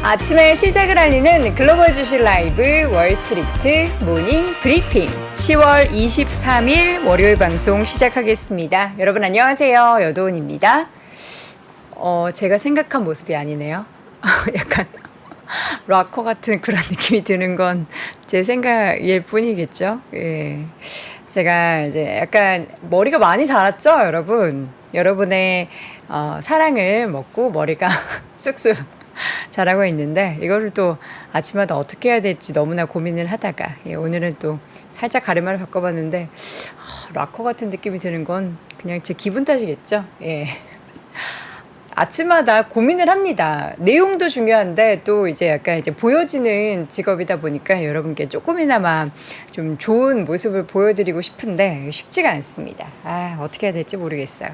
아침에 시작을 알리는 글로벌 주식 라이브 월스트리트 모닝 브리핑 10월 23일 월요일 방송 시작하겠습니다. 여러분 안녕하세요. 여도은입니다. 제가 생각한 모습이 아니네요. 약간 락커 같은 그런 느낌이 드는 건 제 생각일 뿐이겠죠. 예. 제가 이제 약간 머리가 많이 자랐죠, 여러분. 여러분의 사랑을 먹고 머리가 쑥쑥 자라고 있는데 이거를 또 아침마다 어떻게 해야 될지 너무나 고민을 하다가 오늘은 또 살짝 가르마를 바꿔봤는데 락커 같은 느낌이 드는 건 그냥 제 기분 탓이겠죠. 예. 아침마다 고민을 합니다. 내용도 중요한데 또 이제 약간 이제 보여지는 직업이다 보니까 여러분께 조금이나마 좀 좋은 모습을 보여드리고 싶은데 쉽지가 않습니다. 어떻게 해야 될지 모르겠어요.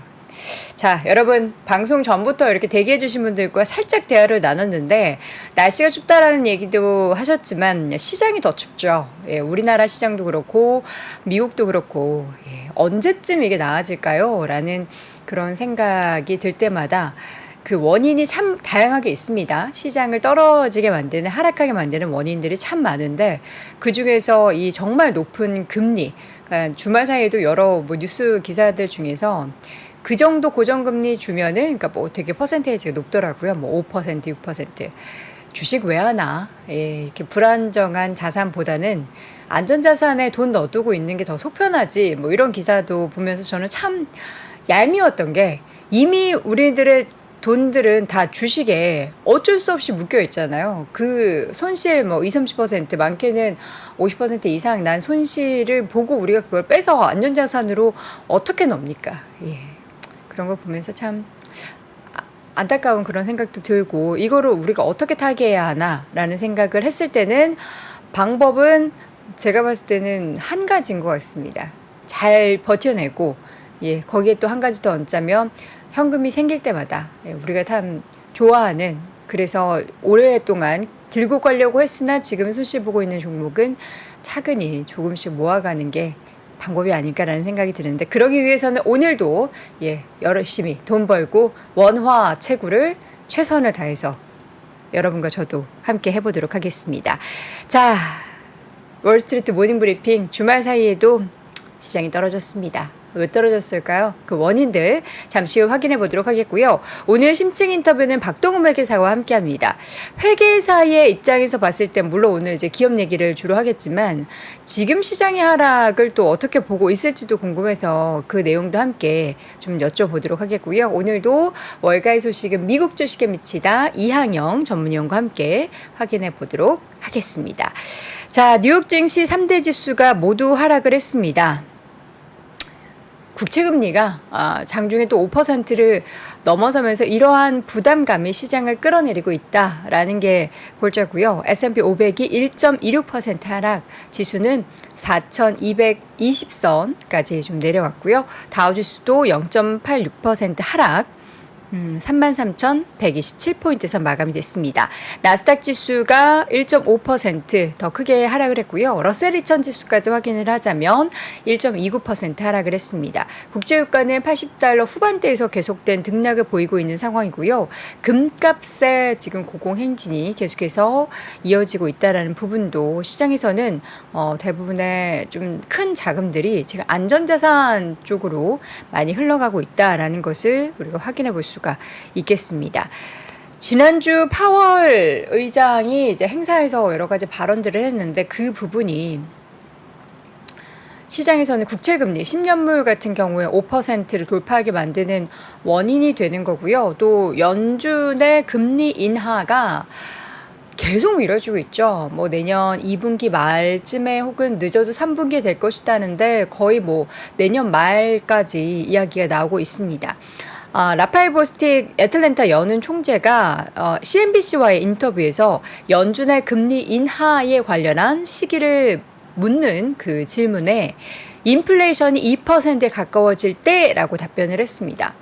자, 여러분 방송 전부터 이렇게 대기해 주신 분들과 살짝 대화를 나눴는데 날씨가 춥다라는 얘기도 하셨지만 시장이 더 춥죠. 예, 우리나라 시장도 그렇고 미국도 그렇고 언제쯤 이게 나아질까요? 라는 그런 생각이 들 때마다 그 원인이 참 다양하게 있습니다. 시장을 떨어지게 만드는, 하락하게 만드는 원인들이 참 많은데 그중에서 이 정말 높은 금리, 그러니까 주말 사이에도 여러 뉴스 기사들 중에서 그 정도 고정금리 주면은, 그러니까 뭐 되게 퍼센테이지가 높더라고요. 뭐 5%, 6%. 주식 왜 하나? 이렇게 불안정한 자산보다는 안전자산에 돈 넣어두고 있는 게 더 속편하지. 뭐 이런 기사도 보면서 저는 참 얄미웠던 게 이미 우리들의 돈들은 다 주식에 어쩔 수 없이 묶여 있잖아요. 그 손실 뭐 20, 30% 많게는 50% 이상 난 손실을 보고 우리가 그걸 빼서 안전자산으로 어떻게 넣습니까? 그런 거 보면서 참 안타까운 그런 생각도 들고 이거를 우리가 어떻게 타개해야 하나라는 생각을 했을 때는 방법은 제가 봤을 때는 한 가지인 것 같습니다. 잘 버텨내고 거기에 또 한 가지 더 얹자면 현금이 생길 때마다 우리가 참 좋아하는, 그래서 오랫동안 들고 가려고 했으나 지금 손실 보고 있는 종목은 차근히 조금씩 모아가는 게 방법이 아닐까라는 생각이 드는데 그러기 위해서는 오늘도 열심히 돈 벌고 원화 채굴을 최선을 다해서 여러분과 저도 함께 해보도록 하겠습니다. 자, 월스트리트 모닝 브리핑 주말 사이에도 시장이 떨어졌습니다. 왜 떨어졌을까요? 그 원인들 잠시 후 확인해 보도록 하겠고요. 오늘 심층 인터뷰는 박동훈 회계사와 함께 합니다. 회계사의 입장에서 봤을 때 물론 오늘 이제 기업 얘기를 주로 하겠지만 지금 시장의 하락을 또 어떻게 보고 있을지도 궁금해서 그 내용도 함께 좀 여쭤보도록 하겠고요. 오늘도 월가의 소식은 미국 주식에 미치다 이항영 전문위원과 함께 확인해 보도록 하겠습니다. 자, 뉴욕 증시 3대 지수가 모두 하락을 했습니다. 국채금리가 장중에 또 5%를 넘어서면서 이러한 부담감이 시장을 끌어내리고 있다라는 게 골자고요. S&P 500이 1.26% 하락, 지수는 4,220선까지 좀 내려왔고요. 다우지수도 0.86% 하락, 33,127포인트에서 마감이 됐습니다. 나스닥 지수가 1.5% 더 크게 하락을 했고요. 러셀 2000 지수까지 확인을 하자면 1.29% 하락을 했습니다. 국제유가는 80달러 후반대에서 계속된 등락을 보이고 있는 상황이고요. 금값의 지금 고공행진이 계속해서 이어지고 있다는 부분도 시장에서는 대부분의 좀 큰 자금들이 지금 안전자산 쪽으로 많이 흘러가고 있다는 것을 우리가 확인해 볼 수가 있겠습니다. 지난주 파월 의장이 이제 행사에서 여러 가지 발언들을 했는데 그 부분이 시장에서는 국채금리 10년물 같은 경우에 5%를 돌파하게 만드는 원인이 되는 거고요. 또 연준의 금리 인하가 계속 미뤄지고 있죠. 뭐 내년 2분기 말쯤에 혹은 늦어도 3분기에 될 것이다는데 거의 뭐 내년 말까지 이야기가 나오고 있습니다. 라파엘 보스틱 애틀랜타 연은 총재가 CNBC와의 인터뷰에서 연준의 금리 인하에 관련한 시기를 묻는 그 질문에 인플레이션이 2%에 가까워질 때라고 답변을 했습니다.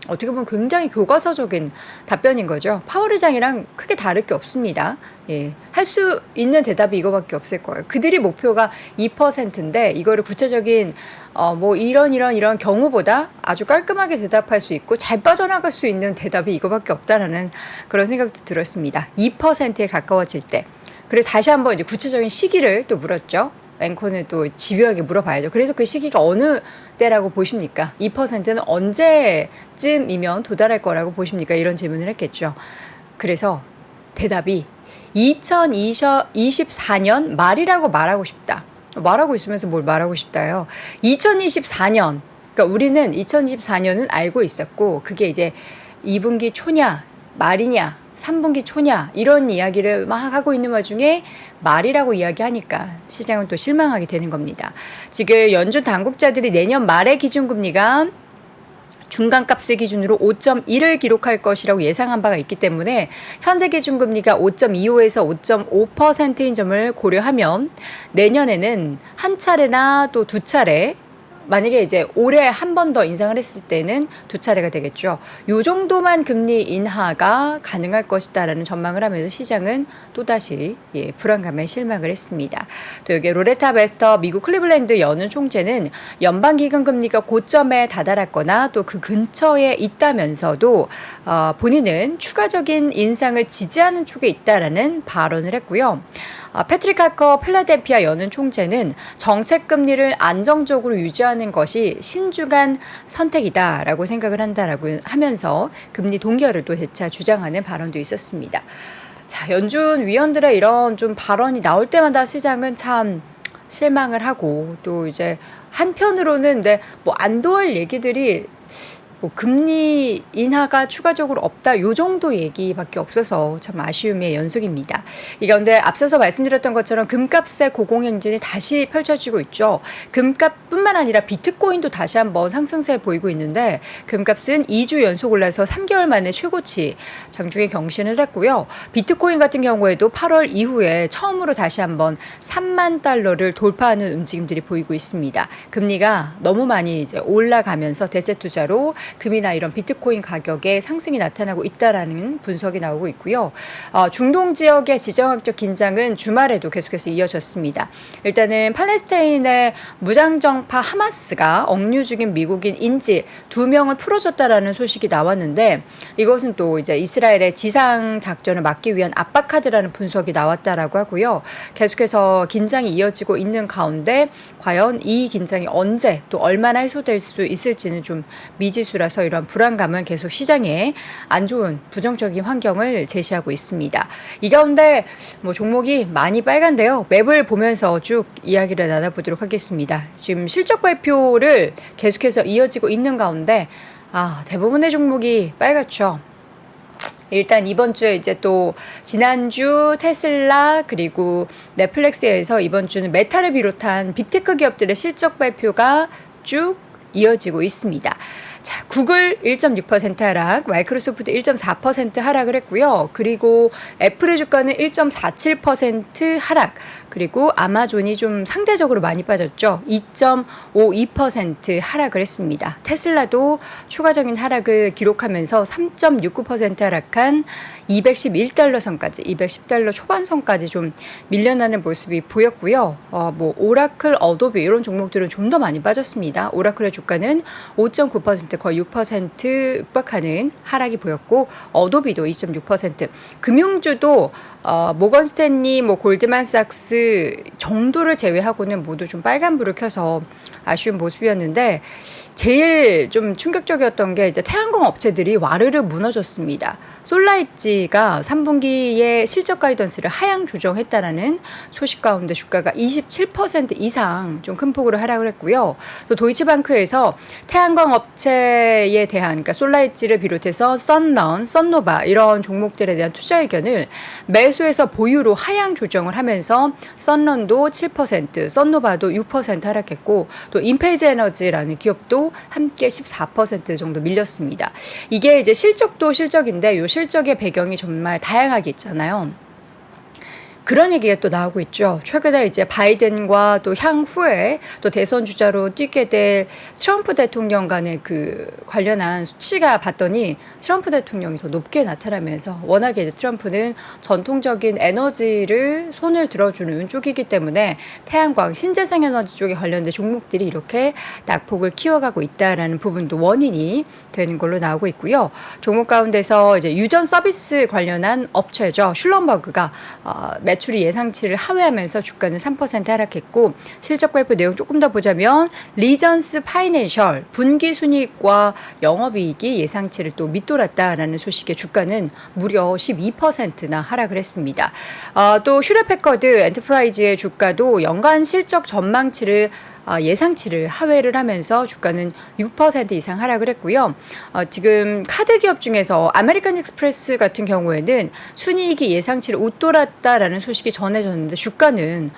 어떻게 보면 굉장히 교과서적인 답변인 거죠. 파월 의장이랑 크게 다를 게 없습니다. 예, 할 수 있는 대답이 이거밖에 없을 거예요. 그들이 목표가 2%인데 이거를 구체적인 뭐 이런 경우보다 아주 깔끔하게 대답할 수 있고 잘 빠져나갈 수 있는 대답이 이거밖에 없다라는 그런 생각도 들었습니다. 2%에 가까워질 때. 그래서 다시 한번 이제 구체적인 시기를 또 물었죠. 앵커는 또 집요하게 물어봐야죠. 그래서 그 시기가 어느 때라고 보십니까? 2%는 언제쯤이면 도달할 거라고 보십니까? 이런 질문을 했겠죠. 그래서 대답이 2024년 말이라고 말하고 싶다. 말하고 있으면서 뭘 말하고 싶다요? 2024년. 그러니까 우리는 2024년은 알고 있었고 그게 이제 2분기 초냐 말이냐 3분기 초냐 이런 이야기를 막 하고 있는 와중에 말이라고 이야기하니까 시장은 또 실망하게 되는 겁니다. 지금 연준 당국자들이 내년 말의 기준금리가 중간값을 기준으로 5.1을 기록할 것이라고 예상한 바가 있기 때문에 현재 기준금리가 5.25에서 5.5%인 점을 고려하면 내년에는 한 차례나 또 두 차례 만약에 이제 올해 한 번 더 인상을 했을 때는 두 차례가 되겠죠. 요 정도만 금리 인하가 가능할 것이다라는 전망을 하면서 시장은 또다시 불안감에 실망을 했습니다. 또 여기 로레타 베스터 미국 클리블랜드 연은 총재는 연방기금 금리가 고점에 다다랐거나 또 그 근처에 있다면서도 본인은 추가적인 인상을 지지하는 쪽에 있다라는 발언을 했고요. 패트릭 하커 필라델피아 연은 총재는 정책 금리를 안정적으로 유지하는 것이 신중한 선택이다라고 생각을 한다라고 하면서 금리 동결을 또 재차 주장하는 발언도 있었습니다. 자, 연준 위원들의 이런 좀 발언이 나올 때마다 시장은 참 실망을 하고 또 이제 한편으로는 뭐 안도할 얘기들이 뭐 금리 인하가 추가적으로 없다 요 정도 얘기밖에 없어서 참 아쉬움의 연속입니다. 이 가운데 앞서서 말씀드렸던 것처럼 금값의 고공행진이 다시 펼쳐지고 있죠. 금값뿐만 아니라 비트코인도 다시 한번 상승세 보이고 있는데 금값은 2주 연속 올라서 3개월 만에 최고치 장중에 경신을 했고요. 비트코인 같은 경우에도 8월 이후에 처음으로 다시 한번 3만 달러를 돌파하는 움직임들이 보이고 있습니다. 금리가 너무 많이 이제 올라가면서 대체 투자로 금이나 이런 비트코인 가격에 상승이 나타나고 있다라는 분석이 나오고 있고요. 중동 지역의 지정학적 긴장은 주말에도 계속해서 이어졌습니다. 일단은 팔레스타인의 무장정파 하마스가 억류 중인 미국인 인질 2명을 풀어줬다라는 소식이 나왔는데 이것은 또 이제 이스라엘의 지상 작전을 막기 위한 압박카드라는 분석이 나왔다라고 하고요. 계속해서 긴장이 이어지고 있는 가운데 과연 이 긴장이 언제 또 얼마나 해소될 수 있을지는 좀 미지수라서 이런 불안감은 계속 시장에 안 좋은 부정적인 환경을 제시하고 있습니다. 이 가운데 뭐 종목이 많이 빨간데요. 맵을 보면서 쭉 이야기를 나눠보도록 하겠습니다. 지금 실적 발표를 계속해서 이어지고 있는 가운데 대부분의 종목이 빨갛죠. 일단 이번 주에 이제 또 지난주 테슬라 그리고 넷플릭스에서 이번 주는 메타를 비롯한 빅테크 기업들의 실적 발표가 쭉 이어지고 있습니다. 자, 구글 1.6% 하락, 마이크로소프트 1.4% 하락을 했고요. 그리고 애플의 주가는 1.47% 하락, 그리고 아마존이 좀 상대적으로 많이 빠졌죠. 2.52% 하락을 했습니다. 테슬라도 추가적인 하락을 기록하면서 3.69% 하락한 211달러 선까지, 210달러 초반 선까지 좀 밀려나는 모습이 보였고요. 뭐 오라클, 어도비 이런 종목들은 좀 더 많이 빠졌습니다. 오라클의 주가는 5.9% 거의 6% 육박하는 하락이 보였고 어도비도 2.6%. 금융주도 모건 스탠리, 뭐 골드만삭스 정도를 제외하고는 모두 좀 빨간불을 켜서 아쉬운 모습이었는데 제일 좀 충격적이었던 게 이제 태양광 업체들이 와르르 무너졌습니다. 솔라이지가 3분기에 실적 가이던스를 하향 조정했다라는 소식 가운데 주가가 27% 이상 좀 큰 폭으로 하락을 했고요. 또 도이치방크에서 태양광 업체에 대한 그러니까 솔라이지를 비롯해서 썬런, 썬노바 이런 종목들에 대한 투자 의견을 매수해서 보유로 하향 조정을 하면서 썬런도 7%, 썬노바도 6% 하락했고 또 인페이즈 에너지라는 기업도 함께 14% 정도 밀렸습니다. 이게 이제 실적도 실적인데 이 실적의 배경이 정말 다양하게 있잖아요. 그런 얘기가 또 나오고 있죠. 최근에 이제 바이든과 또 향후에 또 대선 주자로 뛰게 될 트럼프 대통령 간의 그 관련한 수치가 봤더니 트럼프 대통령이 더 높게 나타나면서 워낙에 이제 트럼프는 전통적인 에너지를 손을 들어주는 쪽이기 때문에 태양광, 신재생 에너지 쪽에 관련된 종목들이 이렇게 낙폭을 키워가고 있다라는 부분도 원인이 되는 걸로 나오고 있고요. 종목 가운데서 이제 유전 서비스 관련한 업체죠. 슐럼버그가 매출이 예상치를 하회하면서 주가는 3% 하락했고, 실적 발표 내용 조금 더 보자면 리전스 파이낸셜 분기 순이익과 영업이익이 예상치를 또 밑돌았다라는 소식에 주가는 무려 12%나 하락을 했습니다. 또 슈레패커드 엔터프라이즈의 주가도 연간 실적 전망치를 예상치를 하회를 하면서 주가는 6% 이상 하락을 했고요. 지금 카드 기업 중에서 아메리칸 익스프레스 같은 경우에는 순이익이 예상치를 웃돌았다라는 소식이 전해졌는데 주가는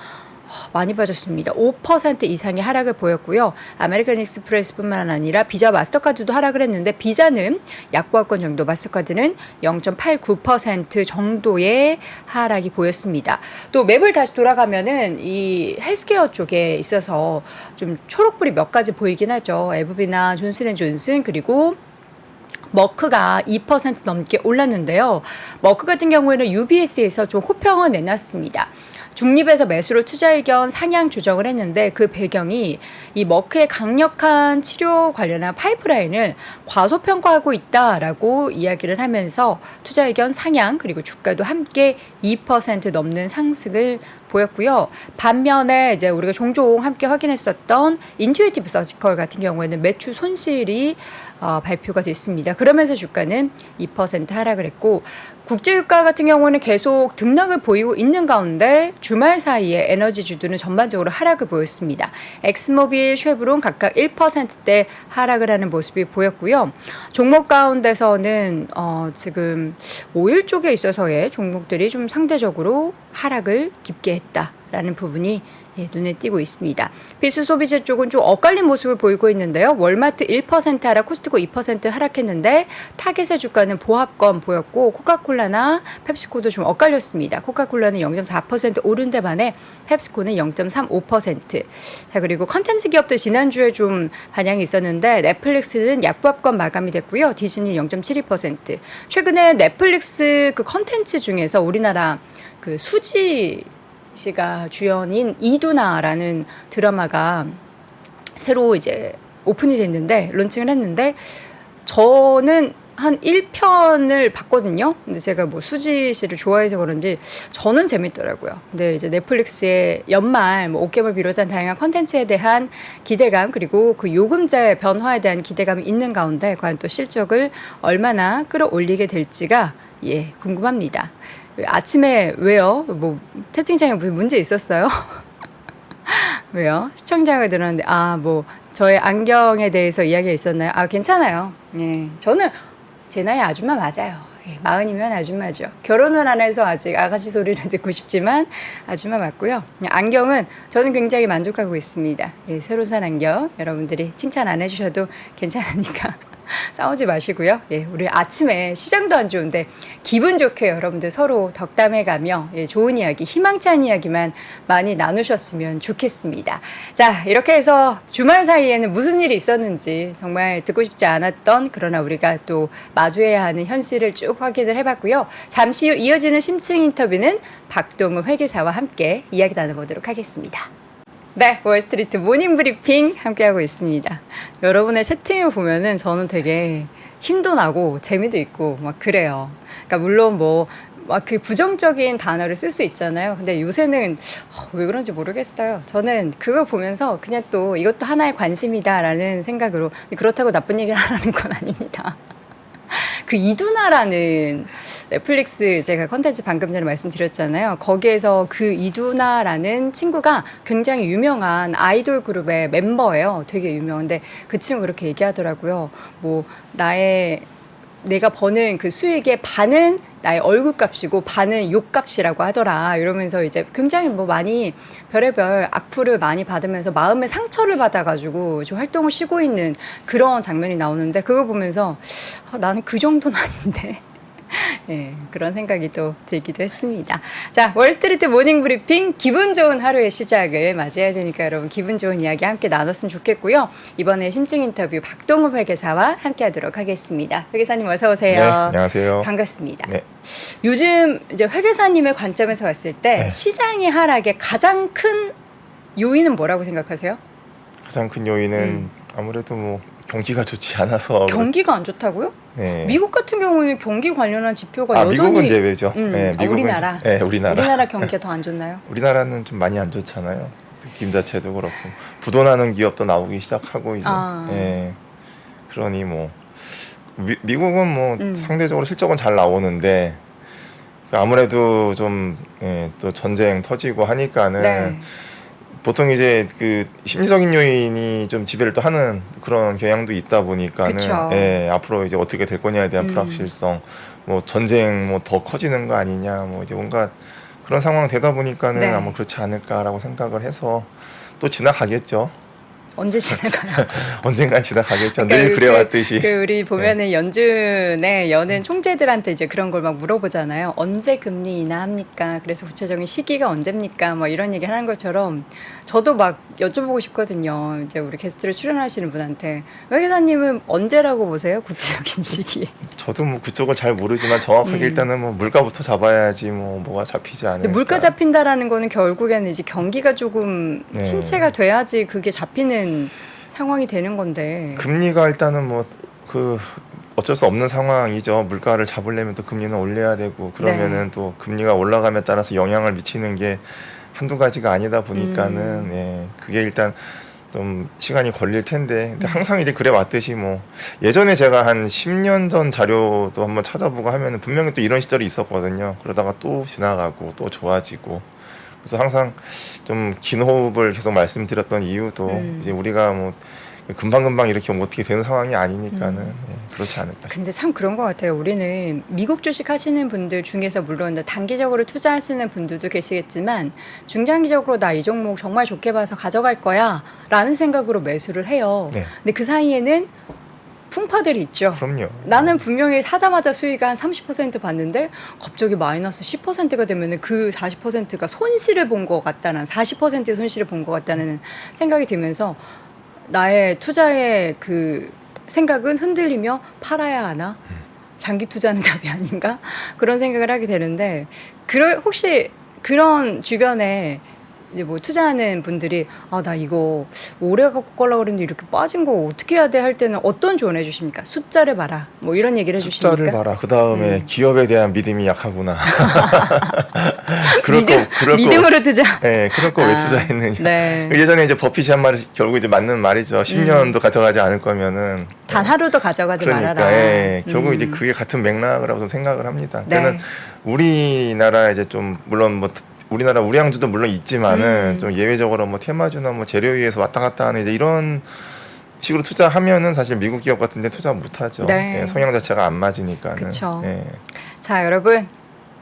많이 빠졌습니다. 5% 이상의 하락을 보였고요. 아메리칸 익스프레스뿐만 아니라 비자 마스터카드도 하락을 했는데 비자는 약보합권 정도, 마스터카드는 0.89% 정도의 하락이 보였습니다. 또 맵을 다시 돌아가면은 이 헬스케어 쪽에 있어서 좀 초록불이 몇 가지 보이긴 하죠. 에브비나 존슨앤존슨 그리고 머크가 2% 넘게 올랐는데요. 머크 같은 경우에는 UBS에서 좀 호평을 내놨습니다. 중립에서 매수로 투자 의견 상향 조정을 했는데 그 배경이 이 머크의 강력한 치료 관련한 파이프라인을 과소평가하고 있다라고 이야기를 하면서 투자 의견 상향 그리고 주가도 함께 2% 넘는 상승을 보였고요. 반면에 이제 우리가 종종 함께 확인했었던 인투이티브 서지컬 같은 경우에는 매출 손실이 발표가 됐습니다. 그러면서 주가는 2% 하락을 했고, 국제유가 같은 경우는 계속 등락을 보이고 있는 가운데 주말 사이에 에너지주들은 전반적으로 하락을 보였습니다. 엑스모빌, 쉐브론 각각 1%대 하락을 하는 모습이 보였고요. 종목 가운데서는 지금 오일 쪽에 있어서의 종목들이 좀 상대적으로 하락을 깊게 했다라는 부분이 눈에 띄고 있습니다. 필수 소비재 쪽은 좀 엇갈린 모습을 보이고 있는데요. 월마트 1% 하락, 코스트코 2% 하락했는데 타겟의 주가는 보합권 보였고 코카콜라나 펩시코도 좀 엇갈렸습니다. 코카콜라는 0.4% 오른 데 반해 펩시코는 0.35%. 자, 그리고 컨텐츠 기업들 지난주에 좀 반향이 있었는데 넷플릭스는 약보합권 마감이 됐고요. 디즈니 0.72%. 최근에 넷플릭스 그 컨텐츠 중에서 우리나라 그 수지 씨가 주연인 이두나라는 드라마가 새로 이제 오픈이 됐는데 론칭을 했는데 저는 한 1편을 봤거든요. 근데 제가 뭐 수지 씨를 좋아해서 그런지 저는 재밌더라고요. 근데 이제 넷플릭스의 연말 뭐 옷개을 비롯한 다양한 컨텐츠에 대한 기대감 그리고 그 요금제 변화에 대한 기대감이 있는 가운데 과연 또 실적을 얼마나 끌어올리게 될지가 궁금합니다. 아침에 왜요? 뭐 채팅창에 무슨 문제 있었어요? 왜요? 시청자가 들었는데 뭐 저의 안경에 대해서 이야기가 있었나요? 괜찮아요. 저는 제 나이 아줌마 맞아요. 40이면 아줌마죠. 결혼은 안 해서 아직 아가씨 소리를 듣고 싶지만 아줌마 맞고요. 안경은 저는 굉장히 만족하고 있습니다. 새로 산 안경 여러분들이 칭찬 안 해주셔도 괜찮으니까 싸우지 마시고요. 우리 아침에 시장도 안 좋은데 기분 좋게 여러분들 서로 덕담해가며 좋은 이야기, 희망찬 이야기만 많이 나누셨으면 좋겠습니다. 자, 이렇게 해서 주말 사이에는 무슨 일이 있었는지 정말 듣고 싶지 않았던 그러나 우리가 또 마주해야 하는 현실을 쭉 확인을 해봤고요. 잠시 후 이어지는 심층 인터뷰는 박동우 회계사와 함께 이야기 나눠보도록 하겠습니다. 네, 월스트리트 모닝 브리핑 함께하고 있습니다. 여러분의 채팅을 보면은 저는 되게 힘도 나고 재미도 있고 막 그래요. 그러니까 물론 뭐 막 그 부정적인 단어를 쓸 수 있잖아요. 근데 요새는 왜 그런지 모르겠어요. 저는 그걸 보면서 그냥 또 이것도 하나의 관심이다라는 생각으로, 그렇다고 나쁜 얘기를 하라는 건 아닙니다. 그 이두나라는 넷플릭스 제가 컨텐츠 방금 전에 말씀드렸잖아요. 거기에서 그 이두나라는 친구가 굉장히 유명한 아이돌 그룹의 멤버예요. 되게 유명한데 그 친구 그렇게 얘기하더라고요. 뭐 내가 버는 그 수익의 반은 나의 얼굴값이고 반은 욕값이라고 하더라. 이러면서 이제 굉장히 뭐 많이 별의별 악플을 많이 받으면서 마음의 상처를 받아가지고 좀 활동을 쉬고 있는 그런 장면이 나오는데 그걸 보면서 나는 그 정도는 아닌데 예, 그런 생각이 또 들기도 했습니다. 자, 월스트리트 모닝 브리핑 기분 좋은 하루의 시작을 맞이해야 되니까 여러분 기분 좋은 이야기 함께 나눴으면 좋겠고요. 이번에 심층 인터뷰 박동읍 회계사와 함께 하도록 하겠습니다. 회계사님 어서 오세요. 네, 안녕하세요. 반갑습니다. 네. 요즘 이제 회계사님의 관점에서 봤을 때 네. 시장의 하락의 가장 큰 요인은 뭐라고 생각하세요? 가장 큰 요인은 아무래도 뭐 경기가 좋지 않아서 경기가 안 좋다고요? 네. 미국 같은 경우는 경기 관련한 지표가 여전히 미국은 예외죠. 네, 미국은 우리나라. 네, 우리나라 경기가 더 안 좋나요? 우리나라는 좀 많이 안 좋잖아요. 느낌 자체도 그렇고 부도나는 기업도 나오기 시작하고 이제 네. 그러니 뭐 미국은 뭐 상대적으로 실적은 잘 나오는데 아무래도 좀 또 전쟁 터지고 하니까는 네. 보통 이제 그 심리적인 요인이 좀 지배를 또 하는 그런 경향도 있다 보니까는 그쵸. 앞으로 이제 어떻게 될 거냐에 대한 불확실성, 뭐 전쟁 뭐 더 커지는 거 아니냐, 뭐 이제 온갖 그런 상황 되다 보니까는 네. 아마 그렇지 않을까라고 생각을 해서 또 지나가겠죠. 언제 지나가요? 언젠간 지나가겠죠. 그러니까 늘 그래왔듯이. 우리 보면은 연준의 연은 총재들한테 이제 그런 걸 막 물어보잖아요. 언제 금리 인하합니까? 그래서 구체적인 시기가 언제입니까? 뭐 이런 얘기 하는 것처럼 저도 막 여쭤보고 싶거든요. 이제 우리 게스트로 출연하시는 분한테 회계사님은 언제라고 보세요? 구체적인 시기. 저도 뭐 그쪽을 잘 모르지만 정확하게 일단은 뭐 물가부터 잡아야지 뭐가 잡히지 않을까. 근데 물가 잡힌다라는 거는 결국에는 이제 경기가 조금 네. 침체가 돼야지 그게 잡히는 상황이 되는 건데. 금리가 일단은 뭐 그 어쩔 수 없는 상황이죠. 물가를 잡으려면 또 금리는 올려야 되고 그러면은 또 금리가 올라감에 따라서 영향을 미치는 게 한두 가지가 아니다 보니까는 그게 일단 좀 시간이 걸릴 텐데 근데 항상 이제 그래 왔듯이 뭐 예전에 제가 한 10년 전 자료도 한번 찾아보고 하면은 분명히 또 이런 시절이 있었거든요. 그러다가 또 지나가고 또 좋아지고 그래서 항상 좀 긴 호흡을 계속 말씀드렸던 이유도 이제 우리가 뭐 금방금방 이렇게 어떻게 되는 상황이 아니니까는 그렇지 않을까 싶습니다. 근데 참 그런 것 같아요. 우리는 미국 주식 하시는 분들 중에서 물론 단기적으로 투자하시는 분들도 계시겠지만 중장기적으로 나 이 종목 정말 좋게 봐서 가져갈 거야 라는 생각으로 매수를 해요. 네. 근데 그 사이에는 풍파들이 있죠. 그럼요. 나는 분명히 사자마자 수익을 한 30% 봤는데 갑자기 마이너스 10%가 되면은 그 40%가 손실을 본 것 같다는 40%의 손실을 본 것 같다는 생각이 들면서 나의 투자의 그 생각은 흔들리며 팔아야 하나? 장기 투자는 답이 아닌가? 그런 생각을 하게 되는데 혹시 그런 주변에 이제 뭐 투자하는 분들이 나 이거 오래 갖고 걸라 그랬는데 이렇게 빠진 거 어떻게 해야 돼 할 때는 어떤 조언해 주십니까? 숫자를 봐라. 뭐 이런 얘기를 해 주십니까? 숫자를 봐라. 그 다음에 기업에 대한 믿음이 약하구나. 그럴 거 믿음으로 투자. 네, 그럴 거 왜 투자했느냐. 네. 예전에 이제 버핏이 한 말이 결국 이제 맞는 말이죠. 10년도 가져가지 않을 거면은 단 하루도 가져가지 그러니까, 말아라. 결국 이제 그게 같은 맥락이라고 생각을 합니다. 네. 그러니까 우리나라 이제 좀 물론 뭐 우리나라 우량주도 물론 있지만은 좀 예외적으로 뭐 테마주나 뭐 재료위에서 왔다 갔다 하는 이제 이런 식으로 투자하면은 사실 미국 기업 같은데 투자 못하죠. 네. 성향 자체가 안 맞으니까는. 그쵸. 자, 여러분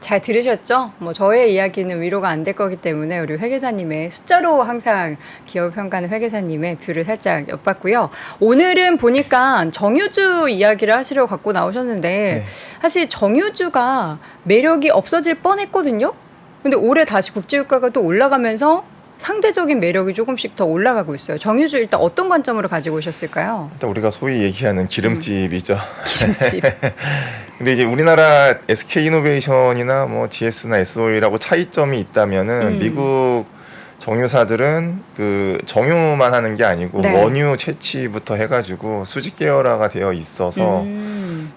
잘 들으셨죠? 뭐 저의 이야기는 위로가 안 될 거기 때문에 우리 회계사님의 숫자로 항상 기업을 평가하는 회계사님의 뷰를 살짝 엿봤고요. 오늘은 보니까 정유주 이야기를 하시려고 갖고 나오셨는데 사실 정유주가 매력이 없어질 뻔했거든요. 근데 올해 다시 국제유가가 또 올라가면서 상대적인 매력이 조금씩 더 올라가고 있어요. 정유주 일단 어떤 관점으로 가지고 오셨을까요? 일단 우리가 소위 얘기하는 기름집이죠. 기름집. 근데 이제 우리나라 SK이노베이션이나 뭐 GS나 SOE라고 차이점이 있다면은 미국 정유사들은 그 정유만 하는 게 아니고 네. 원유 채취부터 해가지고 수직 계열화가 되어 있어서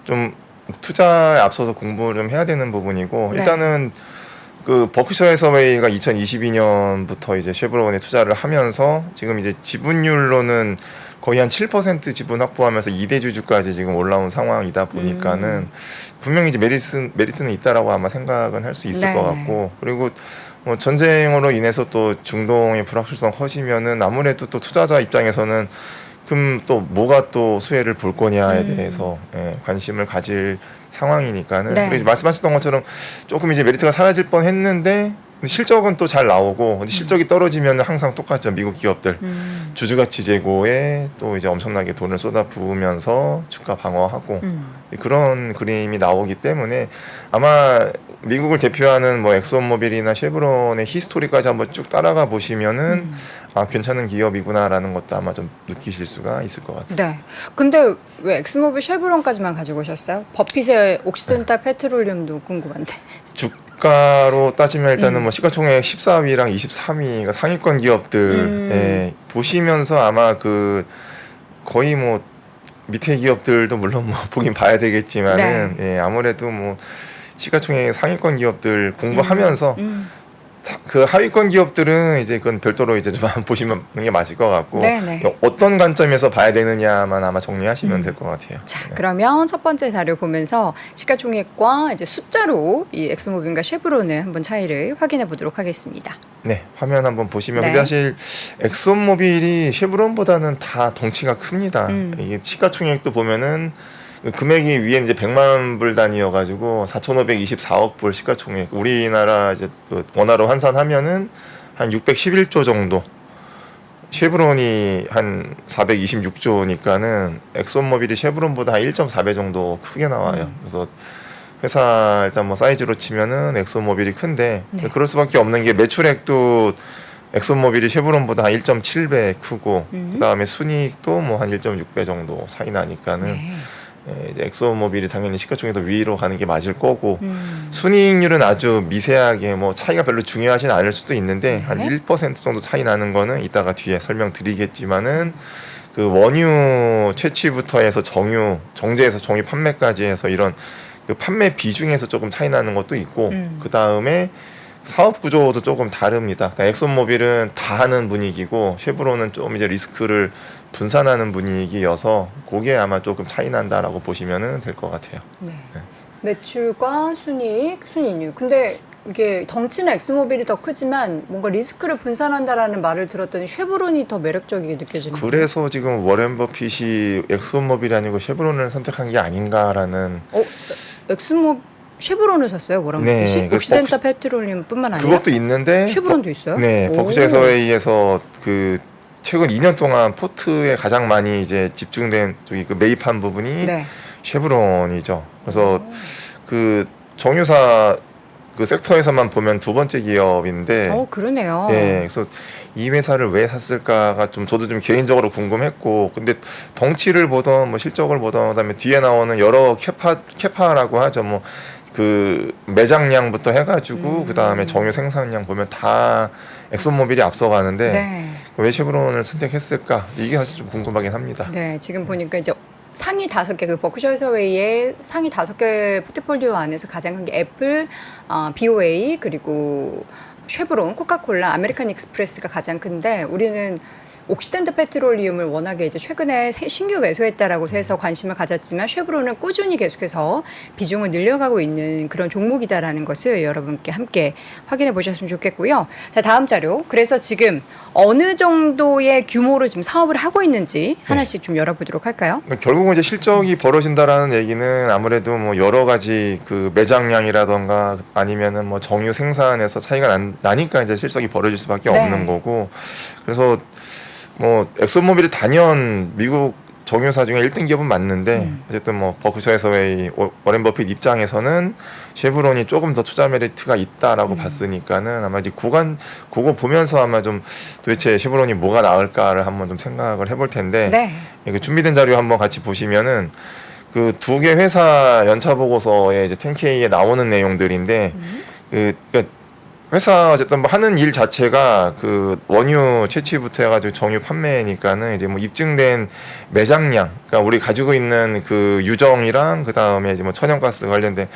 좀 투자에 앞서서 공부를 좀 해야 되는 부분이고 네. 일단은 그 버크셔 해서웨이가 2022년부터 이제 쉐브론에 투자를 하면서 지금 이제 지분율로는 거의 한 7% 지분 확보하면서 2대 주주까지 지금 올라온 상황이다 보니까는 분명히 이제 메리트는 있다라고 아마 생각은 할 수 있을 네. 것 같고 그리고 뭐 전쟁으로 인해서 또 중동의 불확실성 커지면은 아무래도 또 투자자 입장에서는 그럼 또 뭐가 또 수혜를 볼 거냐에 대해서 관심을 가질 상황이니까는 네. 그리고 말씀하셨던 것처럼 조금 이제 메리트가 사라질 뻔했는데 근데 실적은 또 잘 나오고 근데 실적이 떨어지면 항상 똑같죠. 미국 기업들 주주가치 제고에 또 이제 엄청나게 돈을 쏟아 부으면서 주가 방어하고 그런 그림이 나오기 때문에 아마 미국을 대표하는 뭐 엑소모빌이나 쉐브론의 히스토리까지 한번 쭉 따라가 보시면은 아 괜찮은 기업이구나라는 것도 아마 좀 느끼실 수가 있을 것 같습니다. 네. 근데 왜 엑스모빌 쉐브론까지만 가지고 오셨어요? 버핏의 옥시덴탈 페트롤리움도 궁금한데. 주가로 따지면 일단은 뭐 시가총액 14위랑 23위가 상위권 기업들 예, 보시면서 아마 그 거의 뭐 밑에 기업들도 물론 뭐 보긴 봐야 되겠지만은 예, 아무래도 뭐 시가총액 상위권 기업들 공부하면서 그 하위권 기업들은 이제 그건 별도로 이제 좀 한번 보시면 게 맞을 것 같고 네네. 어떤 관점에서 봐야 되느냐만 아마 정리하시면 될 것 같아요. 자, 그러면 첫 번째 자료 보면서 시가총액과 이제 숫자로 이 엑스모빌과 쉐브론의 한번 차이를 확인해 보도록 하겠습니다. 네, 화면 한번 보시면 네. 근데 사실 엑소모빌이 쉐브론보다는 다 덩치가 큽니다. 이게 시가총액도 보면은 금액이 위에 이제 100만 불 단위여가지고 4,524억 불 시가총액. 우리나라 이제 그 원화로 환산하면은 한 611조 정도. 쉐브론이 한 426조니까는 엑소모빌이 쉐브론보다 한 1.4배 정도 크게 나와요. 그래서 회사 일단 뭐 사이즈로 치면은 엑소모빌이 큰데 그럴 수밖에 없는 게 매출액도 엑소모빌이 쉐브론보다 한 1.7배 크고 그다음에 순이익도 뭐 한 1.6배 정도 차이 나니까는 예, 이제 엑소모빌이 당연히 시가총액 더 위로 가는 게 맞을 거고 순이익률은 아주 미세하게 뭐 차이가 별로 중요하진 않을 수도 있는데 한 1% 정도 차이 나는 거는 이따가 뒤에 설명드리겠지만은 그 원유 채취부터 해서 정유, 정제해서 정유 판매까지 해서 이런 그 판매 비중에서 조금 차이 나는 것도 있고 그 다음에 사업 구조도 조금 다릅니다. 그러니까 엑소모빌은 다 하는 분위기고 쉐브론은 좀 이제 리스크를 분산하는 분위기여서 그게 아마 조금 차이 난다라고 보시면 될 것 같아요. 네. 매출과 순이익, 순이익률. 근데 이게 덩치는 엑스모빌이 더 크지만 뭔가 리스크를 분산한다라는 말을 들었더니 쉐브론이 더 매력적이게 느껴지는 거예요. 그래서 지금 워렌 버핏이 엑소모빌이 아니고 쉐브론을 선택한 게 아닌가라는. 쉐브론을 샀어요, 워런 네, 버핏이? 그 옥시덴탈 페트롤리움뿐만 아니라 그것도 있는데 쉐브론도 있어요? 네, 오. 버핏 해서웨이에서 그 최근 2년 동안 포트에 가장 많이 이제 집중된 저기 그 매입한 부분이 네. 쉐브론이죠. 그래서 그 정유사 그 섹터에서만 보면 두 번째 기업인데. 그러네요. 네, 그래서 이 회사를 왜 샀을까가 좀 저도 좀 개인적으로 궁금했고, 근데 덩치를 보던 뭐 실적을 보던 그다음에 뒤에 나오는 여러 캐파라고 하죠. 뭐 그 매장량부터 해가지고 그 다음에 정유 생산량 보면 다 엑소모빌이 앞서가는데 네. 왜 쉐브론을 선택했을까? 이게 사실 좀 궁금하긴 합니다. 네, 지금 보니까 이제 상위 5개, 그 버크셔 해서웨이의 상위 5개 포트폴리오 안에서 가장 큰 게 애플, BOA, 그리고 쉐브론, 코카콜라, 아메리칸 익스프레스가 가장 큰데 우리는 옥시덴탈 페트롤리움을 워낙에 이제 최근에 신규 매수했다라고 해서 관심을 가졌지만 쉐브론은 꾸준히 계속해서 비중을 늘려가고 있는 그런 종목이다라는 것을 여러분께 함께 확인해 보셨으면 좋겠고요. 자, 다음 자료. 그래서 지금 어느 정도의 규모로 지금 사업을 하고 있는지 하나씩 좀 열어보도록 할까요? 결국은 이제 실적이 벌어진다라는 얘기는 아무래도 뭐 여러 가지 그 매장량이라던가 아니면은 뭐 정유 생산에서 차이가 나니까 이제 실적이 벌어질 수밖에 없는 거고, 그래서 뭐 엑소모빌이 단연 미국 정유사 중에 1등 기업은 맞는데 어쨌든 뭐 버크셔 해서웨이 워렌 버핏 입장에서는 쉐브론이 조금 더 투자 메리트가 있다라고 봤으니까는 아마 이제 그거 보면서 아마 좀 도대체 쉐브론이 뭐가 나을까를 한번 좀 생각을 해볼 텐데 네. 그 준비된 자료 한번 같이 보시면은 그 두 개 회사 연차 보고서에 이제 10K에 나오는 내용들인데 그러니까 회사 어쨌든 뭐 하는 일 자체가 그 원유 채취부터 해가지고 정유 판매니까는 이제 뭐 입증된 매장량, 그러니까 우리 가지고 있는 그 유정이랑 그 다음에 이제 뭐 천연가스 관련된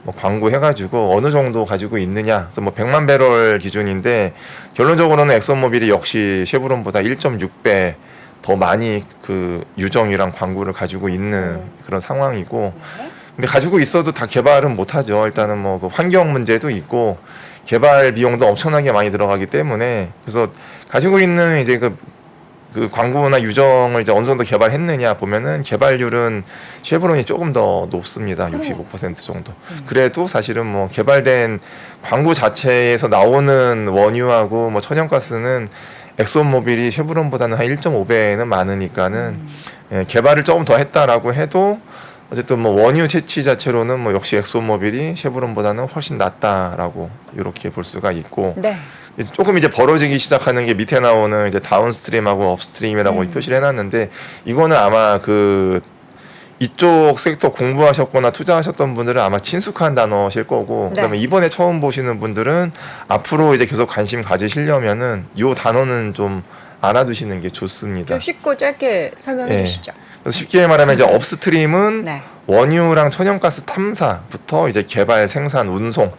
뭐 광고 해가지고 어느 정도 가지고 있느냐. 그래서 뭐 100만 배럴 기준인데 결론적으로는 엑소모빌이 역시 쉐브론보다 1.6배 더 많이 그 유정이랑 광고를 가지고 있는 그런 상황이고. 근데 가지고 있어도 다 개발은 못하죠. 일단은 뭐 그 환경 문제도 있고 개발 비용도 엄청나게 많이 들어가기 때문에, 그래서 가지고 있는 이제 그 그 광고나 유정을 이제 어느 정도 개발했느냐 보면은 개발률은 쉐보론이 조금 더 높습니다. 65% 정도. 그래도 사실은 뭐 개발된 광고 자체에서 나오는 원유하고 뭐 천연가스는 엑소모빌이 쉐보론보다는 한 1.5배는 많으니까는 예, 개발을 조금 더 했다라고 해도 어쨌든 뭐 원유 채취 자체로는 뭐 역시 엑소모빌이 쉐보론보다는 훨씬 낫다라고 이렇게 볼 수가 있고 네. 이제 조금 이제 벌어지기 시작하는 게 밑에 나오는 이제 다운스트림하고 업스트림이라고 표시를 해놨는데 이거는 아마 그 이쪽 섹터 공부하셨거나 투자하셨던 분들은 아마 친숙한 단어실 거고 네. 그다음에 이번에 처음 보시는 분들은 앞으로 이제 계속 관심 가지시려면은 요 단어는 좀 알아두시는 게 좋습니다. 좀 쉽고 짧게 설명해 예. 주시죠. 그래서 쉽게 말하면 이제 업스트림은 네. 원유랑 천연가스 탐사부터 이제 개발, 생산, 운송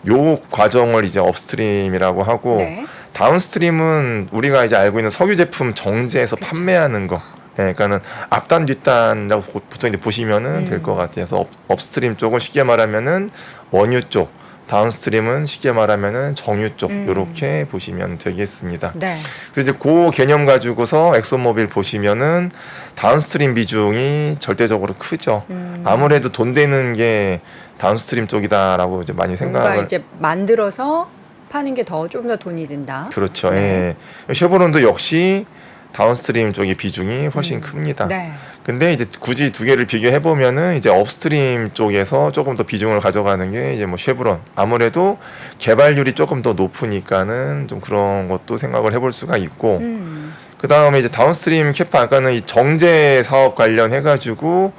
요 과정을 이제 업스트림이라고 하고 네. 다운스트림은 우리가 이제 알고 있는 석유 제품 정제해서 판매하는 거. 네, 그러니까는 앞단 뒷단이라고 보통 이제 보시면은 될 것 같아요. 그래서 업스트림 쪽은 쉽게 말하면은 원유 쪽, 다운스트림은 쉽게 말하면은 정유 쪽 이렇게 보시면 되겠습니다. 네. 그래서 이제 그 개념 가지고서 엑소모빌 보시면은 다운스트림 비중이 절대적으로 크죠. 아무래도 돈 되는 게 다운스트림 쪽이다라고 이제 많이 뭔가 생각을 이제 만들어서 파는 게 더 좀 더 돈이 든다. 그렇죠. 네. 예. 쉐보론도 역시 다운스트림 쪽의 비중이 훨씬 큽니다. 네. 근데 이제 굳이 두 개를 비교해 보면은 이제 업스트림 쪽에서 조금 더 비중을 가져가는 게 이제 뭐 쉐보론 아무래도 개발률이 조금 더 높으니까는 좀 그런 것도 생각을 해볼 수가 있고 그 다음에 이제 다운스트림 캐파 아까는 이 정제 사업 관련해 가지고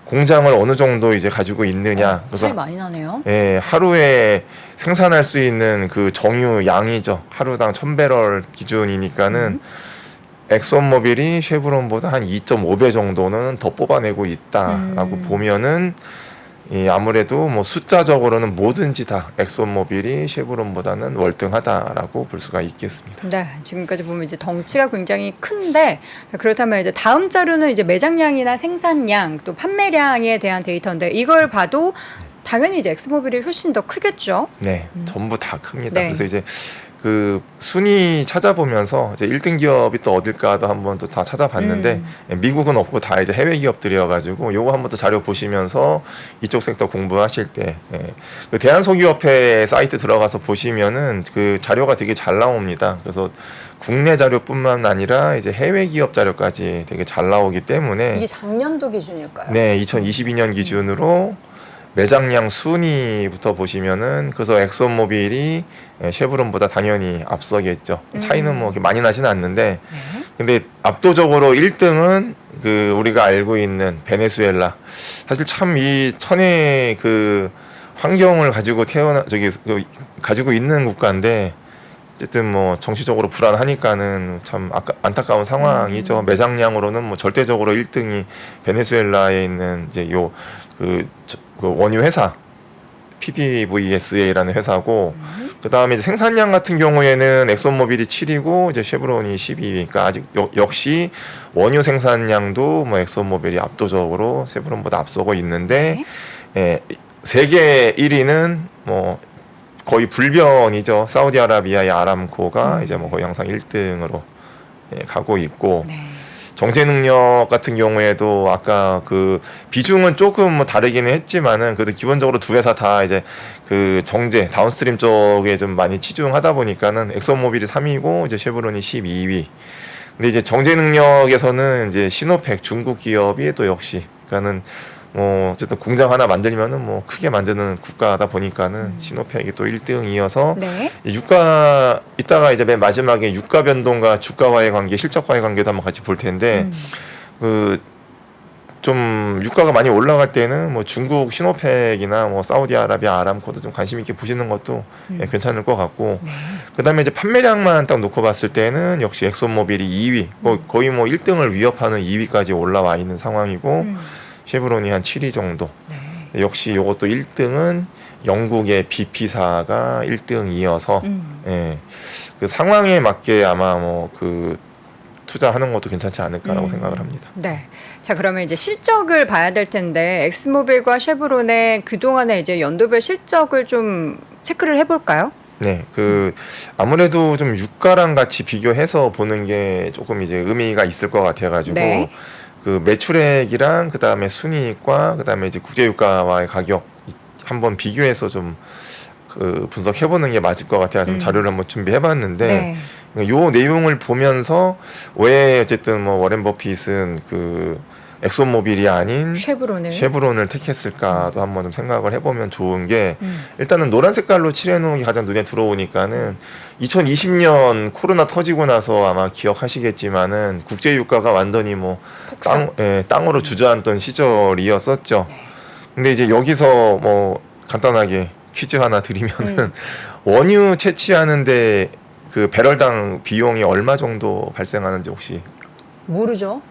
공장을 어느 정도 이제 가지고 있느냐 차이 많이 나네요. 예, 하루에 생산할 수 있는 그 정유 양이죠. 하루당 1000배럴 기준이니까는 엑소모빌이 쉐보론보다 한 2.5배 정도는 더 뽑아내고 있다라고 보면은 아무래도 뭐 숫자적으로는 뭐든지 다 엑소모빌이 쉐보론보다는 월등하다라고 볼 수가 있겠습니다. 네, 지금까지 보면 이제 덩치가 굉장히 큰데 그렇다면 이제 다음 자료는 이제 매장량이나 생산량 또 판매량에 대한 데이터인데 이걸 봐도 당연히 이제 엑스모빌이 훨씬 더 크겠죠. 네, 전부 다 큽니다. 네. 그래서 이제 그 순위 찾아보면서 이제 1등 기업이 또 어딜까도 한번 또 다 찾아봤는데 미국은 없고 다 이제 해외 기업들이어가지고 요거 한번 또 자료 보시면서 이쪽 섹터 공부하실 때 그 대한소기업회 사이트 들어가서 보시면은 그 자료가 되게 잘 나옵니다. 그래서 국내 자료뿐만 아니라 이제 해외 기업 자료까지 되게 잘 나오기 때문에 이게 작년도 기준일까요? 네, 2022년 기준으로 매장량 순위부터 보시면은 그래서 엑소모빌이 쉐보론보다 당연히 앞서겠죠. 차이는 뭐 이렇게 많이 나지는 않는데 근데 압도적으로 1등은 그 우리가 알고 있는 베네수엘라. 사실 참 이 천의 그 환경을 가지고 가지고 있는 국가인데 어쨌든 뭐 정치적으로 불안하니까는 참 안타까운 상황이죠. 매장량으로는 뭐 절대적으로 1등이 베네수엘라에 있는 이제 그 원유 회사 PDVSA라는 회사고 그 다음에 이제 생산량 같은 경우에는 엑소모빌이 7위고 이제 쉐보론이 12위니까 아직 역시 원유 생산량도 뭐 엑소모빌이 압도적으로 쉐보론보다 앞서고 있는데 세계 1위는 뭐 거의 불변이죠. 사우디아라비아의 아람코가 이제 뭐 거의 항상 1등으로 가고 있고 정제 능력 같은 경우에도 아까 그 비중은 조금 뭐 다르기는 했지만은 그래도 기본적으로 두 회사 다 이제 그 정제 다운스트림 쪽에 좀 많이 치중하다 보니까는 엑소모빌이 3위고 이제 쉐보론이 12위. 근데 이제 정제 능력에서는 이제 시노펙 중국 기업이 또 역시 그러니까는 뭐 어쨌든 공장 하나 만들면은 뭐 크게 만드는 국가다 보니까는 시노펙이 또 1등이어서 유가 이따가 이제 맨 마지막에 유가 변동과 주가와의 관계, 실적과의 관계도 한번 같이 볼 텐데 그 좀 유가가 많이 올라갈 때는 뭐 중국 시노펙이나 뭐 사우디아라비아 아람코도 좀 관심 있게 보시는 것도 괜찮을 것 같고 그다음에 이제 판매량만 딱 놓고 봤을 때는 역시 엑소모빌이 2위 거의 뭐 1등을 위협하는 2위까지 올라와 있는 상황이고 쉐보론이 한 7위 정도. 역시 이것도 1등은 영국의 BP사가 1등이어서 그 상황에 맞게 아마 뭐 그 투자하는 것도 괜찮지 않을까라고 생각을 합니다. 네. 자, 그러면 이제 실적을 봐야 될 텐데 엑스모빌과 쉐보론의 그동안의 이제 연도별 실적을 좀 체크를 해볼까요? 네, 아무래도 좀 유가랑 같이 비교해서 보는 게 조금 이제 의미가 있을 것 같아가지고 네. 그 매출액이랑 그 다음에 순이익과 그 다음에 이제 국제 유가와의 가격 한번 비교해서 좀 분석해보는 게 맞을 것 같아요. 좀 자료를 한번 준비해봤는데 요 내용을 보면서 왜 어쨌든 뭐 워렌 버핏은 엑소모빌이 아닌 쉐브론을 택했을까도 한번 좀 생각을 해보면 좋은 게 일단은 노란 색깔로 칠해놓은 게 가장 눈에 들어오니까는 2020년 코로나 터지고 나서 아마 기억하시겠지만은 국제 유가가 완전히 뭐 땅으로 주저앉던 시절이었었죠. 근데 이제 여기서 뭐 간단하게 퀴즈 하나 드리면은 원유 채취하는데 그 배럴당 비용이 얼마 정도 발생하는지 혹시 모르죠.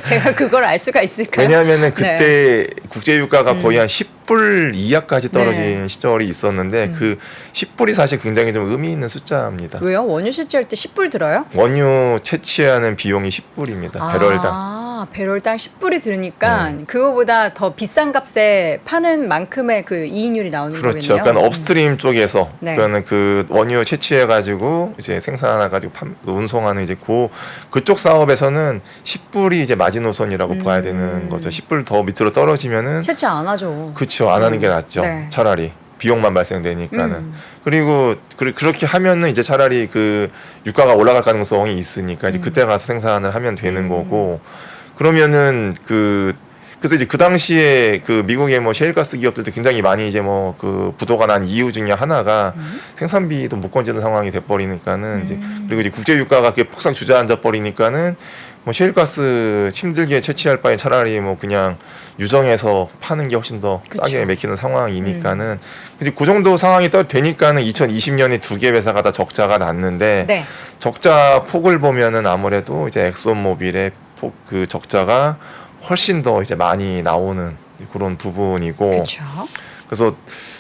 제가 그걸 알 수가 있을까요? 왜냐하면은 그때 국제 유가가 거의 한 10불 이하까지 떨어진 시절이 있었는데 그 10불이 사실 굉장히 좀 의미 있는 숫자입니다. 왜요? 원유 채취할 때 10불 들어요? 원유 채취하는 비용이 10불입니다. 배럴당. 배럴당 10불이 들으니까 그거보다 더 비싼 값에 파는 만큼의 그 이익률이 나오는 거겠네요. 그렇죠. 그러니까 업스트림 쪽에서 그러니까 그 원유 채취해 가지고 이제 생산해 가지고 운송하는 이제 그쪽 사업에서는 10불이 이제 마지노선이라고 봐야 되는 거죠. 10불 더 밑으로 떨어지면은 채취 안 하죠. 그렇죠. 안 하는 게 낫죠. 차라리 비용만 발생되니까는. 그리고 그렇게 하면은 이제 차라리 그 유가가 올라갈 가능성이 있으니까 이제 그때 가서 생산을 하면 되는 거고. 그러면은 그래서 이제 그 당시에 그 미국의 뭐 셰일가스 기업들도 굉장히 많이 이제 뭐 부도가 난 이유 중에 하나가 생산비도 못 건지는 상황이 돼버리니까는 이제 그리고 이제 국제 유가가 그게 폭삭 주저앉아 버리니까는 뭐 셰일가스 힘들게 채취할 바에 차라리 뭐 그냥 유정해서 파는 게 훨씬 더 싸게 맥히는 상황이니까는 이제 그 정도 상황이 되니까는 2020년에 두 개 회사가 다 적자가 났는데 적자 폭을 보면은 아무래도 이제 엑소모빌의 그 적자가 훨씬 더 이제 많이 나오는 그런 부분이고. 그래서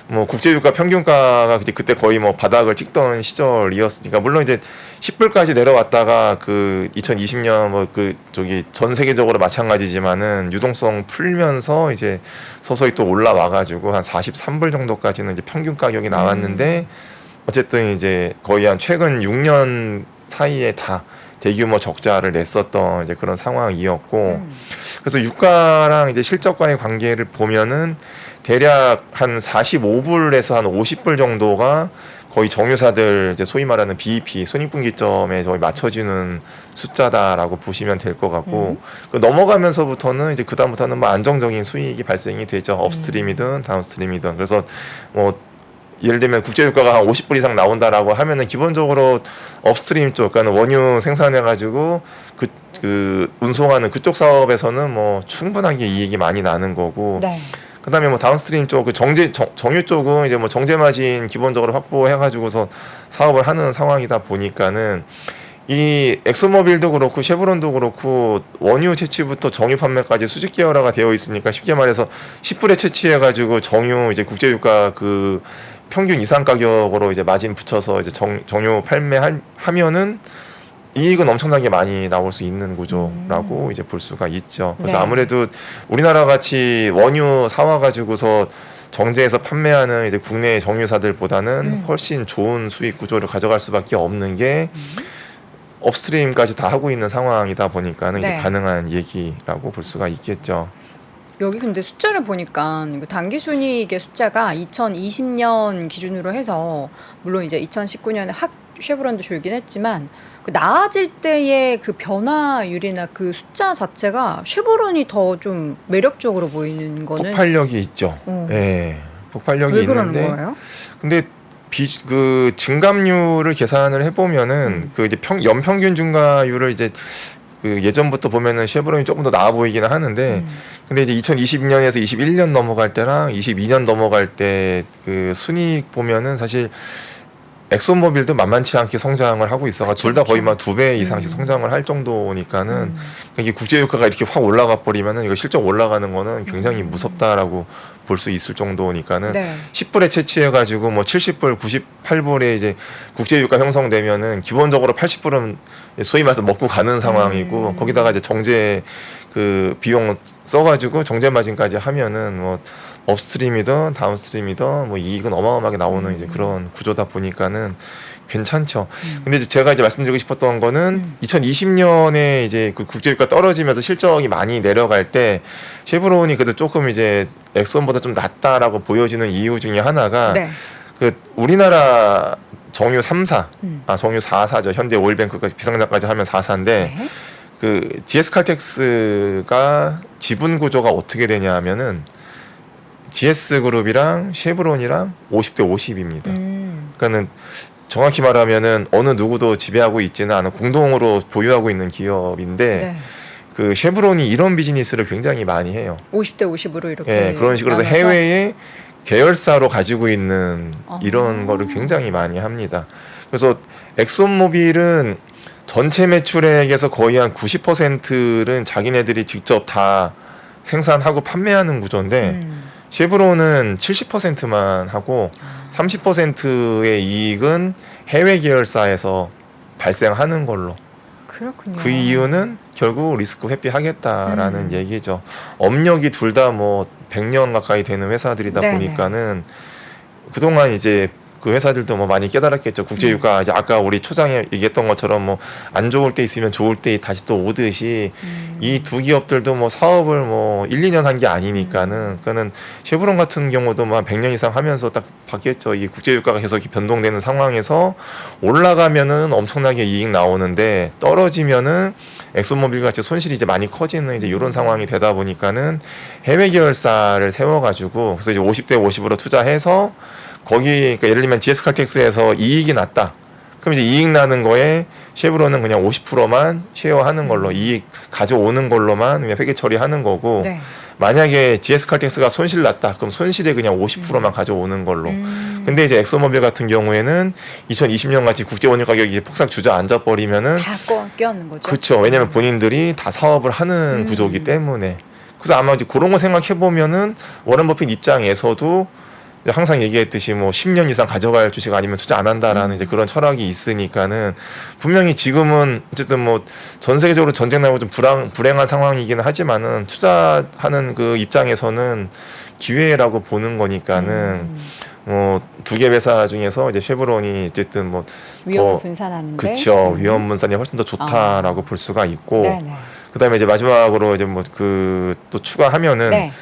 뭐 국제유가 평균가가 그때 거의 뭐 바닥을 찍던 시절이었으니까 물론 이제 10불까지 내려왔다가 2020년 뭐 전 세계적으로 마찬가지지만은 유동성 풀면서 이제 서서히 또 올라와가지고 한 43불 정도까지는 이제 평균 가격이 나왔는데 어쨌든 이제 거의 한 최근 6년 사이에 다 대규모 적자를 냈었던 이제 그런 상황이었고 그래서 유가랑 이제 실적과의 관계를 보면은 대략 한 45불에서 한 50불 정도가 거의 정유사들 이제 소위 말하는 BEP 손익분기점에 거의 맞춰지는 숫자다라고 보시면 될 것 같고 넘어가면서부터는 이제 그다음부터는 뭐 안정적인 수익이 발생이 되죠. 업스트림이든 다운스트림이든. 그래서 뭐 예를 들면 국제유가가 한 50불 이상 나온다라고 하면은 기본적으로 업스트림 쪽, 그러니까 원유 생산해가지고 운송하는 그쪽 사업에서는 뭐 충분하게 이익이 많이 나는 거고. 그다음에 뭐 다운스트림 쪽, 정유 쪽은 이제 뭐 정제 마진 기본적으로 확보해가지고서 사업을 하는 상황이다 보니까는 이 엑소모빌도 그렇고 쉐브론도 그렇고 원유 채취부터 정유 판매까지 수직 계열화가 되어 있으니까 쉽게 말해서 10불에 채취해가지고 정유 이제 국제유가 평균 이상 가격으로 이제 마진 붙여서 이제 정유 판매하면은 이익은 엄청나게 많이 나올 수 있는 구조라고 이제 볼 수가 있죠. 그래서 아무래도 우리나라 같이 원유 사와가지고서 정제해서 판매하는 이제 국내 정유사들보다는 훨씬 좋은 수익 구조를 가져갈 수밖에 없는 게 업스트림까지 다 하고 있는 상황이다 보니까는 이제 가능한 얘기라고 볼 수가 있겠죠. 여기 근데 숫자를 보니까 당기순이익의 숫자가 2020년 기준으로 해서 물론 이제 2019년에 쉐브론도 줄긴 했지만 나아질 때의 그 변화율이나 그 숫자 자체가 쉐브론이 더 좀 매력적으로 보이는 거는 폭발력이 있죠. 폭발력이 왜 있는데 그러는 거예요? 근데 증감률을 계산을 해보면은 이제 연평균 증가율을 이제 예전부터 보면은 쉐브론이 조금 더 나아 보이기는 하는데 근데 이제 2020년에서 21년 넘어갈 때랑 22년 넘어갈 때 순이익 보면은 사실 엑소모빌도 만만치 않게 성장을 하고 있어가 둘 다 거의 막 2배 이상씩 성장을 할 정도니까는 이게 국제유가가 이렇게 확 올라가 버리면은 이거 실적 올라가는 거는 굉장히 무섭다라고 볼 수 있을 정도니까는 네. 10불에 채취해가지고 뭐 70불, 98불에 이제 국제유가 형성되면은 기본적으로 80불은 소위 말해서 먹고 가는 상황이고 거기다가 이제 정제 그 비용 써가지고 정제 마진까지 하면은 뭐 업스트림이든 다운스트림이든 뭐 이익은 어마어마하게 나오는 이제 그런 구조다 보니까는 괜찮죠. 근데 이제 제가 이제 말씀드리고 싶었던 거는 2020년에 이제 그 국제유가 떨어지면서 실적이 많이 내려갈 때 쉐브론이 그래도 조금 이제 엑손보다 좀 낫다라고 보여지는 이유 중에 하나가 네. 그 우리나라 정유 3사, 정유 4사죠. 현대 오일뱅크까지 비상장까지 하면 4사인데 네. 그 GS 칼텍스가 지분 구조가 어떻게 되냐면은 GS 그룹이랑 쉐브론이랑 50대 50입니다. 그러니까는 정확히 말하면은 어느 누구도 지배하고 있지는 않은 공동으로 보유하고 있는 기업인데 네. 그 쉐브론이 이런 비즈니스를 굉장히 많이 해요. 50대 50으로 이렇게 예, 그런 식으로 해서 나눠서? 해외에 계열사로 가지고 있는 이런 거를 굉장히 많이 합니다. 그래서 엑손모빌은 전체 매출액에서 거의 한 90%는 자기네들이 직접 다 생산하고 판매하는 구조인데 쉐브론은 70%만 하고 30%의 이익은 해외 계열사에서 발생하는 걸로. 그렇군요. 그 이유는 결국 리스크 회피하겠다라는 얘기죠. 업력이 둘 다 뭐 100년 가까이 되는 회사들이다 네네. 보니까는 그동안 이제 그 회사들도 뭐 많이 깨달았겠죠. 국제유가 이제 아까 우리 초장에 얘기했던 것처럼 뭐 안 좋을 때 있으면 좋을 때 다시 또 오듯이 이 두 기업들도 뭐 사업을 뭐 1, 2년 한 게 아니니까는 그거는 쉐브론 같은 경우도 뭐 한 100년 이상 하면서 딱 봤겠죠. 이 국제유가가 계속 변동되는 상황에서 올라가면은 엄청나게 이익 나오는데 떨어지면은 엑소모빌 같이 손실이 이제 많이 커지는 이제 이런 상황이 되다 보니까는 해외 계열사를 세워가지고 그래서 이제 50대 50으로 투자해서 거기 그러니까 예를 들면 GS 칼텍스에서 이익이 났다. 그럼 이제 이익 나는 거에 쉐브론은 그냥 50%만 쉐어하는 걸로 이익 가져오는 걸로만 그냥 회계 처리하는 거고 네. 만약에 GS 칼텍스가 손실 났다. 그럼 손실에 그냥 50%만 가져오는 걸로. 근데 이제 엑소모빌 같은 경우에는 2020년 같이 국제 원유 가격이 폭삭 주저앉아 버리면은 다 껴안는 거죠. 그렇죠. 왜냐면 본인들이 다 사업을 하는 구조이기 때문에. 그래서 아마 이제 그런 거 생각해 보면은 워런 버핏 입장에서도 항상 얘기했듯이 뭐 10년 이상 가져갈 주식 아니면 투자 안 한다라는 이제 그런 철학이 있으니까는 분명히 지금은 어쨌든 뭐 전 세계적으로 전쟁 나고 좀 불행한 상황이기는 하지만은 투자하는 그 입장에서는 기회라고 보는 거니까는 뭐 두 개 회사 중에서 이제 쉐브론이 어쨌든 뭐 위험을 더 분산하는데. 그렇죠. 위험 분산이 훨씬 더 좋다라고 볼 수가 있고 네네. 그다음에 이제 마지막으로 이제 뭐 그 또 추가하면은 네.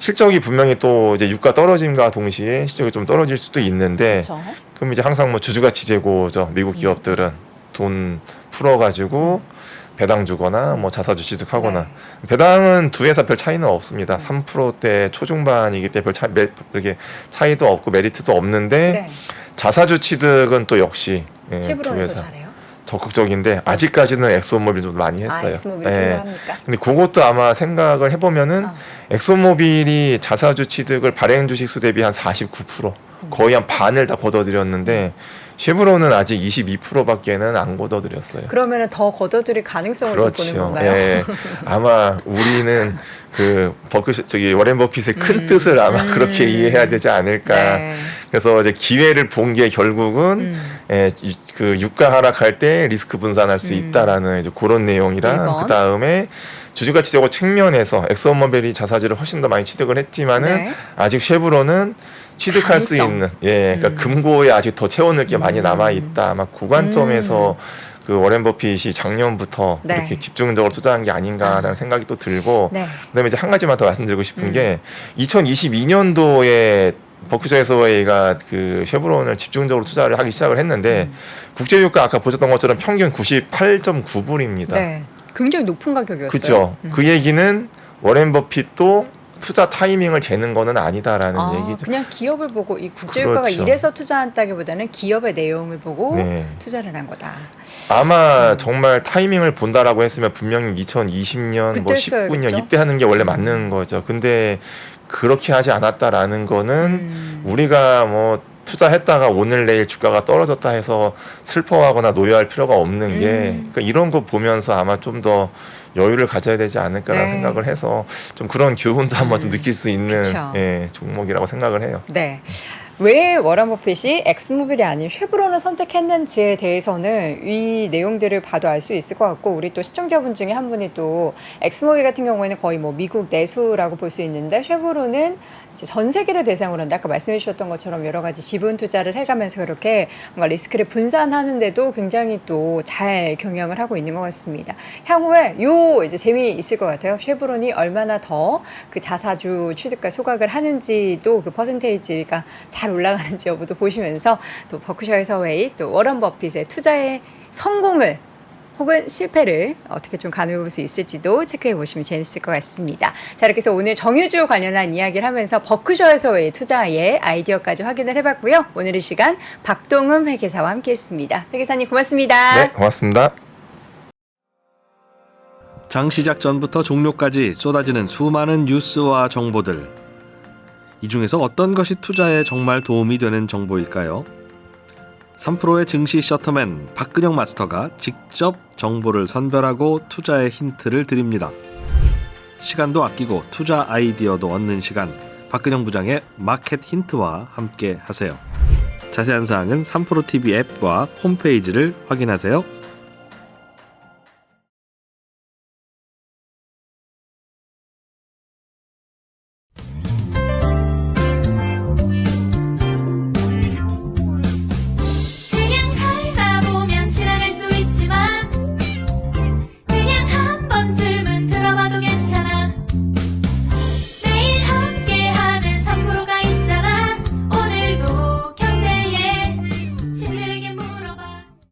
실적이 분명히 또 이제 유가 떨어짐과 동시에 실적이 좀 떨어질 수도 있는데 그렇죠. 그럼 이제 항상 뭐 주주가치 제고죠. 미국 기업들은 돈 풀어가지고 배당 주거나 뭐 자사주 취득하거나 네. 배당은 두 회사 별 차이는 없습니다. 3%대 초중반이기 때문에 이렇게 차이도 없고 메리트도 없는데 네. 자사주 취득은 또 역시 두 쉐브론이 더 회사 잘해요. 적극적인데 아직까지는 엑소모빌 좀 많이 했어요. 엑스모빌 예. 필요합니까? 근데 그것도 아마 생각을 해보면은 엑소모빌이 자사주 취득을 발행 주식수 대비 한 49% 거의 한 반을 다 걷어들였는데 쉐브론은 아직 22%밖에는 안 걷어들였어요. 그러면은 더 걷어들일 가능성을 돋보는 그렇죠. 건가요? 예. 아마 우리는 그 저기 워렌 버핏의 큰 뜻을 아마 그렇게 이해해야 되지 않을까. 네. 그래서 이제 기회를 본 게 결국은 그 유가 하락할 때 리스크 분산할 수 있다라는 이제 그런 내용이랑 1번. 그 다음에 주주가치적으로 측면에서 엑소모빌이 자사주를 훨씬 더 많이 취득을 했지만은 네. 아직 쉐브론은 취득할 수 가능성. 있는 그러니까 금고에 아직 더 채워넣을 게 많이 남아 있다. 아마 그 관점에서 그 워렌 버핏이 작년부터 네. 그렇게 집중적으로 투자한 게 아닌가라는 생각이 또 들고 네. 그다음에 이제 한 가지만 더 말씀드리고 싶은 게 2022년도에 버크셔 해서웨이가 그 쉐브론을 집중적으로 투자를 하기 시작을 했는데 국제유가 아까 보셨던 것처럼 평균 98.9불입니다. 네. 굉장히 높은 가격이었어요. 그렇죠. 그 얘기는 워렌 버핏도 투자 타이밍을 재는 거는 아니다라는 얘기죠. 그냥 기업을 보고 이 국제유가가 그렇죠. 이래서 투자한다기보다는 기업의 내용을 보고 네. 투자를 한 거다. 아마 정말 타이밍을 본다라고 했으면 분명히 2020년 뭐 그때 19년 했어야겠죠? 이때 하는 게 원래 맞는 거죠. 근데 그렇게 하지 않았다라는 거는 우리가 뭐 투자했다가 오늘 내일 주가가 떨어졌다 해서 슬퍼하거나 노여할 필요가 없는 게 그러니까 이런 거 보면서 아마 좀 더 여유를 가져야 되지 않을까라는 네. 생각을 해서 좀 그런 교훈도 한번 좀 느낄 수 있는 그쵸. 예, 종목이라고 생각을 해요. 네. 왜 워런 버핏이 엑스모빌이 아닌 쉐브론을 선택했는지에 대해서는 이 내용들을 봐도 알 수 있을 것 같고, 우리 또 시청자분 중에 한 분이 또 엑스모빌 같은 경우에는 거의 뭐 미국 내수라고 볼 수 있는데, 쉐브론은 이제 전 세계를 대상으로 한다. 아까 말씀해 주셨던 것처럼 여러 가지 지분 투자를 해가면서 그렇게 뭔가 리스크를 분산하는데도 굉장히 또 잘 경영을 하고 있는 것 같습니다. 향후에 요 이제 재미있을 것 같아요. 쉐브론이 얼마나 더 그 자사주 취득과 소각을 하는지도 그 퍼센테이지가 잘 올라가는지 여부도 보시면서 또 버크셔 서웨이 또 워런 버핏의 투자의 성공을 혹은 실패를 어떻게 좀 가늠해 볼 수 있을지도 체크해 보시면 재밌을 것 같습니다. 자, 이렇게 해서 오늘 정유주 관련한 이야기를 하면서 버크셔 서웨이 투자의 아이디어까지 확인을 해봤고요. 오늘 이 시간 박동흠 회계사와 함께했습니다. 회계사님 고맙습니다. 네, 고맙습니다. 장 시작 전부터 종료까지 쏟아지는 수많은 뉴스와 정보들. 이 중에서 어떤 것이 투자에 정말 도움이 되는 정보일까요? 3프로의 증시 셔터맨 박근영 마스터가 직접 정보를 선별하고 투자의 힌트를 드립니다. 시간도 아끼고 투자 아이디어도 얻는 시간, 박근영 부장의 마켓 힌트와 함께 하세요. 자세한 사항은 3프로 TV 앱과 홈페이지를 확인하세요.